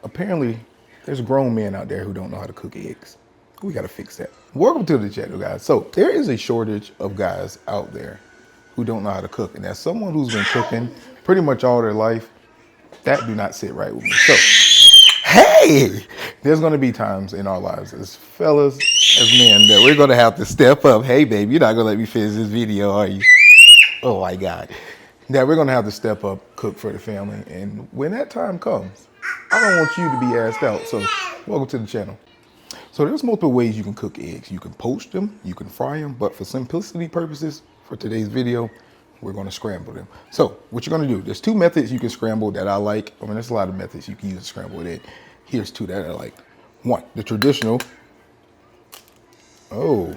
apparently there's grown men out there who don't know how to cook eggs. We got to fix that. Welcome to the channel, guys. So there is a shortage of guys out there who don't know how to cook. And as someone who's been cooking pretty much all their life, that do not sit right with me. So, hey, there's going to be times in our lives as fellas, as men, that we're going to have to step up. Hey, babe, you're not going to let me finish this video, are you? Oh, my God. That we're going to have to step up, cook for the family. And when that time comes, I don't want you to be asked out. So, welcome to the channel. So there's multiple ways you can cook eggs. You can poach them, you can fry them, but for simplicity purposes, for today's video, we're gonna scramble them. So what you're gonna do, there's two methods you can scramble that I like. I mean, there's a lot of methods you can use to scramble it. Here's two that I like. One, the traditional. Oh,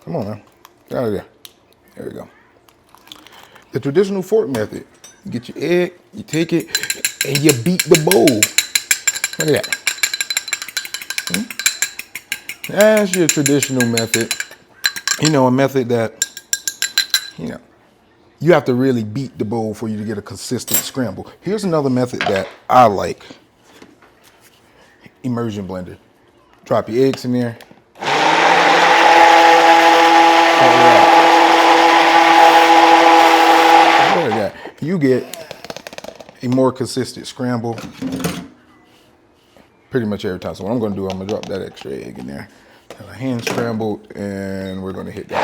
come on now, get out of there. There we go. The traditional fork method. You get your egg, you take it, and you beat the bowl. Look at that. That's your traditional method. You know, a method that, you have to really beat the bowl for you to get a consistent scramble. Here's another method that I like. Immersion blender. Drop your eggs in there. Look at that. You get a more consistent scramble pretty much every time. So what I'm going to do, I'm going to drop that extra egg in there. And a hand scrambled, and we're going to hit that.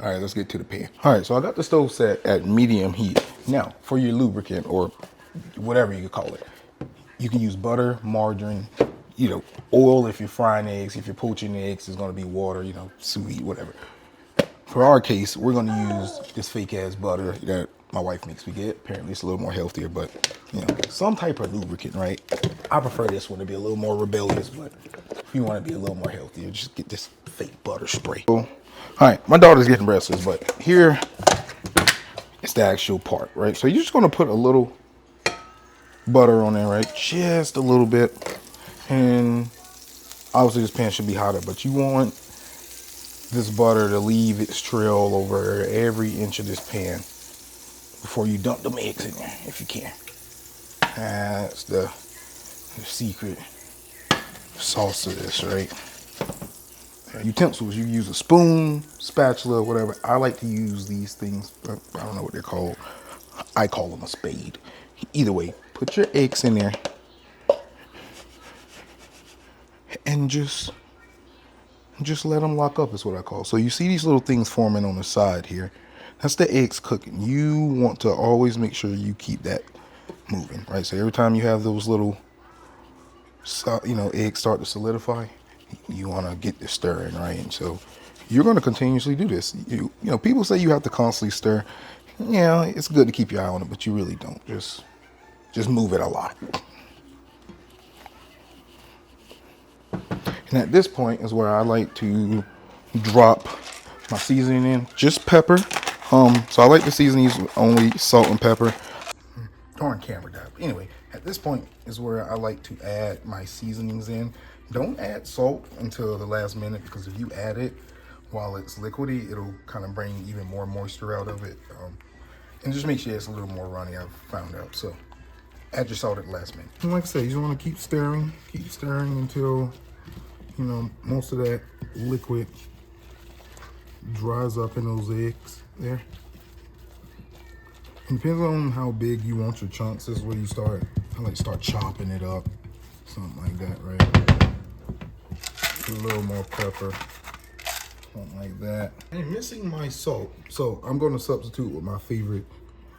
All right, let's get to the pan. All right, so I got the stove set at medium heat. Now, for your lubricant or whatever you could call it, you can use butter, margarine, oil if you're frying eggs. If you're poaching eggs, it's going to be water, sous vide, whatever. For our case, we're going to use this fake ass butter that my wife makes me get. Apparently it's a little more healthier, but some type of lubricant, right? I prefer this one to be a little more rebellious, but if you want to be a little more healthier, just get this fake butter spray. All right, my daughter's getting restless, but here is the actual part, right? So you're just going to put a little butter on there, right? Just a little bit. And obviously this pan should be hotter, but you want this butter to leave its trail over every inch of this pan before you dump them eggs in there, if you can. That's the secret sauce of this, right? Utensils, you use a spoon, spatula, whatever. I like to use these things. I don't know what they're called. I call them a spade. Either way, put your eggs in there and just let them lock up is what I call. So you see these little things forming on the side here. That's the eggs cooking. You want to always make sure you keep that moving, right? So every time you have those little, eggs start to solidify, you want to get this stirring, right? And so you're going to continuously do this. People say you have to constantly stir. Yeah, it's good to keep your eye on it, but you really don't. Just move it a lot. And at this point is where I like to drop my seasoning in, just pepper. So I like to season these with only salt and pepper. Darn camera died. Anyway, at this point is where I like to add my seasonings in. Don't add salt until the last minute, because if you add it while it's liquidy, it'll kind of bring even more moisture out of it. And just make sure it's a little more runny, I've found out. So add your salt at the last minute. And like I said, you just want to keep stirring until most of that liquid dries up in those eggs there. It depends on how big you want your chunks. This is where you start chopping it up, something like that, right? A little more pepper, something like that. I'm missing my salt, so I'm going to substitute with my favorite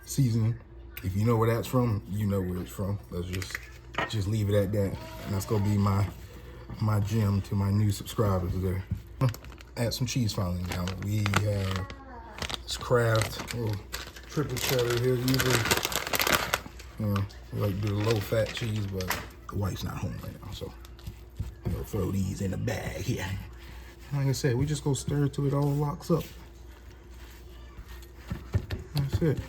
seasoning. If you know where that's from, you know where it's from. Let's just leave it at that, and that's gonna be my gem to my new subscribers there. Add some cheese finally. Now we have this Kraft little triple cheddar here. Usually, we like to do the low-fat cheese, but the wife's not home right now, so we'll throw these in the bag here. Like I said, we just go stir till it all locks up. That's it.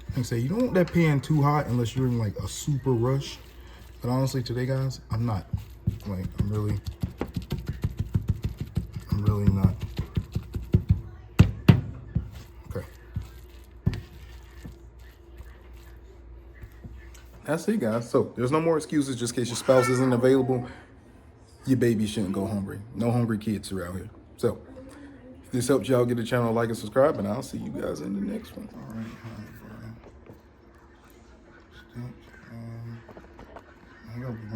Like I say, you don't want that pan too hot unless you're in like a super rush. But honestly, today, guys, I'm not. Like, I'm really not. That's it, guys. So there's no more excuses just in case your spouse isn't available. Your baby shouldn't go hungry. No hungry kids around here. So if this helps y'all get the channel, like and subscribe, and I'll see you guys in the next one. All right, honey, bro. Stitch and